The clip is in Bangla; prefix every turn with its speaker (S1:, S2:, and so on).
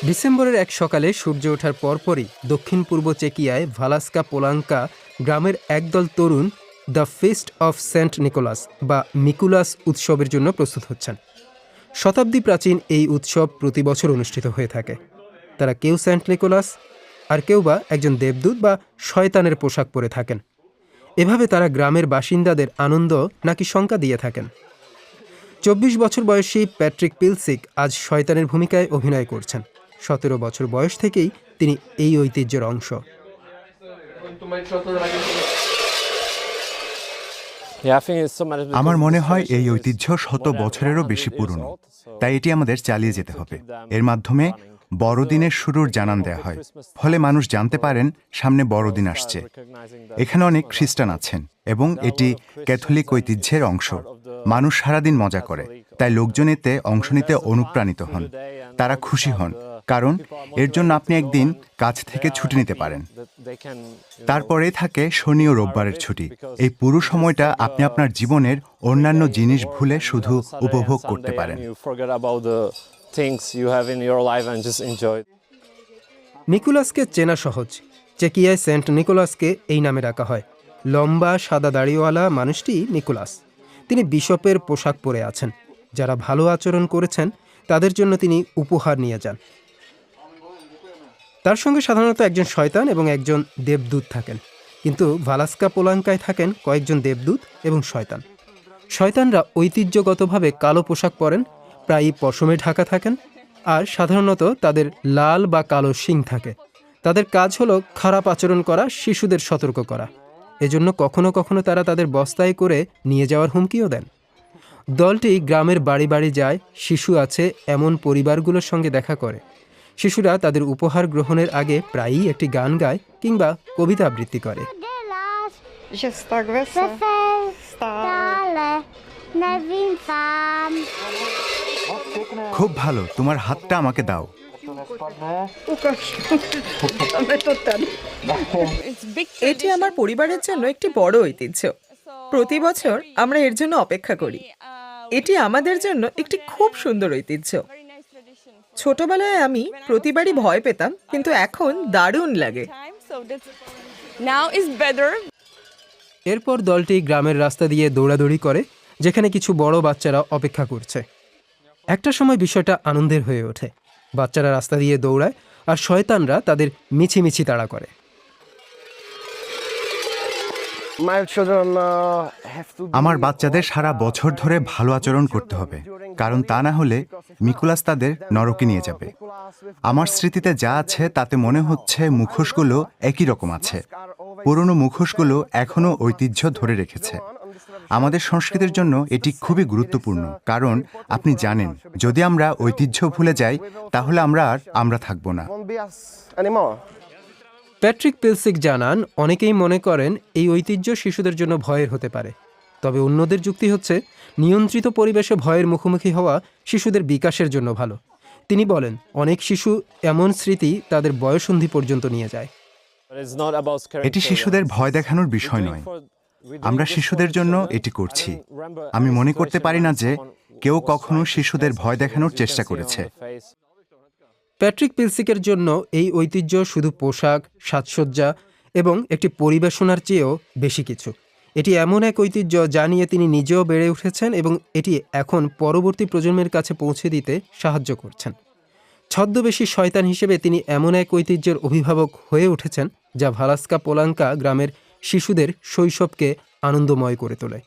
S1: ডিসেম্বরের এক সকালে সূর্য ওঠার পরপরই দক্ষিণ পূর্ব চেকিয়ায় ভালাস্কা পোলাঙ্কা গ্রামের একদল তরুণ the feast of Saint Nicholas বা মিকুলাস উৎসবের জন্য প্রস্তুত হচ্ছেন। শতাব্দী প্রাচীন এই উৎসব প্রতি বছর অনুষ্ঠিত হয়ে থাকে। তারা কেউ সেন্ট নিকোলাস আর কেউ বা একজন দেবদূত বা শয়তানের পোশাক পরে থাকেন। এভাবে তারা গ্রামের বাসিন্দাদের আনন্দ নাকি শঙ্কা দিয়ে থাকেন। ২৪ বছর বয়সী প্যাট্রিক পিলসিক আজ শয়তানের ভূমিকায় অভিনয় করছেন। ১৭ বছর বয়স থেকেই তিনি এই ঐতিহ্যের অংশ।
S2: আমার মনে হয় এই ঐতিহ্য ১০০ বছরেরও বেশি পুরনো, তাই এটি আমাদের চালিয়ে যেতে হবে। এর মাধ্যমে বড়দিনের শুরুর জানান দেয়া হয়, ফলে মানুষ জানতে পারেন সামনে বড়দিন আসছে। এখানে অনেক খ্রিস্টান আছেন এবং এটি ক্যাথলিক ঐতিহ্যের অংশ। মানুষ সারাদিন মজা করে, তাই লোকজন এতে অংশ নিতে অনুপ্রাণিত হন। তারা খুশি হন কারণ এর জন্য আপনি একদিন কাজ থেকে ছুটি নিতে পারেন। তারপরে থাকে শনি ও রোববারের ছুটি। এই পুরো সময়টা আপনি আপনার জীবনের অন্যান্য জিনিস ভুলে শুধু উপভোগ করতে পারেন।
S1: নিকোলাসকে চেনা সহজ। চেকিয়ায় সেন্ট নিকোলাসকে এই নামে ডাকা হয়। লম্বা সাদা দাড়িওয়ালা মানুষটি নিকোলাস। তিনি বিশপের পোশাক পরে আছেন। যারা ভালো আচরণ করেছেন তাদের জন্য তিনি উপহার নিয়ে যান। তার সঙ্গে সাধারণত একজন শয়তান এবং একজন দেবদূত থাকেন, কিন্তু ভালাস্কা পোলাঙ্কায় থাকেন কয়েকজন দেবদূত এবং শয়তান। শয়তানরা ঐতিহ্যগতভাবে কালো পোশাক পরেন, প্রায়ই পশমে ঢাকা থাকেন, আর সাধারণত তাদের লাল বা কালো শিং থাকে। তাদের কাজ হলো খারাপ আচরণ করা, শিশুদের সতর্ক করা। এজন্য কখনো কখনো তারা তাদের বস্তায় করে নিয়ে যাওয়ার হুমকিও দেন। দলটি গ্রামের বাড়ি বাড়ি যায়, শিশু আছে এমন পরিবারগুলোর সঙ্গে দেখা করে। শিশুরা তাদের উপহার গ্রহণের আগে প্রায়ই একটি গান গায় কিংবা কবিতা আবৃত্তি করে।
S2: খুব ভালো, তোমার হাতটা আমাকে দাও।
S3: এটি আমার পরিবারের জন্য একটি বড় ঐতিহ্য। প্রতি বছর আমরা এর জন্য অপেক্ষা করি। এটি আমাদের জন্য একটি খুব সুন্দর ঐতিহ্য। ছোটবেলায় আমি প্রতিবারই ভয় পেতাম, কিন্তু এখন দারুণ লাগে।
S1: এরপর দলটি গ্রামের রাস্তা দিয়ে দৌড়াদৌড়ি করে, যেখানে কিছু বড় বাচ্চারা অপেক্ষা করছে। একটা সময় বিষয়টা আনন্দের হয়ে ওঠে। বাচ্চারা রাস্তা দিয়ে দৌড়ায় আর শয়তানরা তাদের মিছিমিছি তাড়া করে।
S2: আমার বাচ্চাদের সারা বছর ধরে ভালো আচরণ করতে হবে, কারণ তা না হলে মিকুলাস তাদের নরকে নিয়ে যাবে। আমার স্মৃতিতে যা আছে তাতে মনে হচ্ছে মুখোশগুলো একই রকম আছে। পুরনো মুখোশগুলো এখনও ঐতিহ্য ধরে রেখেছে। আমাদের সংস্কৃতির জন্য এটি খুবই গুরুত্বপূর্ণ, কারণ আপনি জানেন, যদি আমরা ঐতিহ্য ভুলে যাই তাহলে আমরা থাকব না।
S1: প্যাট্রিক পিলসিক জানান, অনেকেই মনে করেন এই ঐতিহ্য শিশুদের জন্য ভয়ের হতে পারে। তবে অন্যদের যুক্তি হচ্ছে, নিয়ন্ত্রিত পরিবেশে ভয়ের মুখোমুখি হওয়া শিশুদের বিকাশের জন্য ভালো। তিনি বলেন, অনেক শিশু এমন স্মৃতি তাদের বয়ঃসন্ধি পর্যন্ত নিয়ে যায়।
S2: এটি শিশুদের ভয় দেখানোর বিষয় নয়। আমরা শিশুদের জন্য এটি করছি। আমি মনে করতে পারি না যে কেউ কখনো শিশুদের ভয় দেখানোর চেষ্টা করেছে।
S1: প্যাট্রিক পিলসিকের জন্য এই ঐতিহ্য শুধু পোশাক, সাজসজ্জা এবং একটি পরিবেশনার চেয়েও বেশি কিছু। এটি এমন এক ঐতিহ্য যা নিয়ে তিনি নিজেও বেড়ে উঠেছেন এবং এটি এখন পরবর্তী প্রজন্মের কাছে পৌঁছে দিতে সাহায্য করছেন। ছদ্মবেশী শয়তান হিসেবে তিনি এমন এক ঐতিহ্যের অভিভাবক হয়ে উঠেছেন যা ভালাস্কা পোলাঙ্কা গ্রামের শিশুদের শৈশবকে আনন্দময় করে তোলে।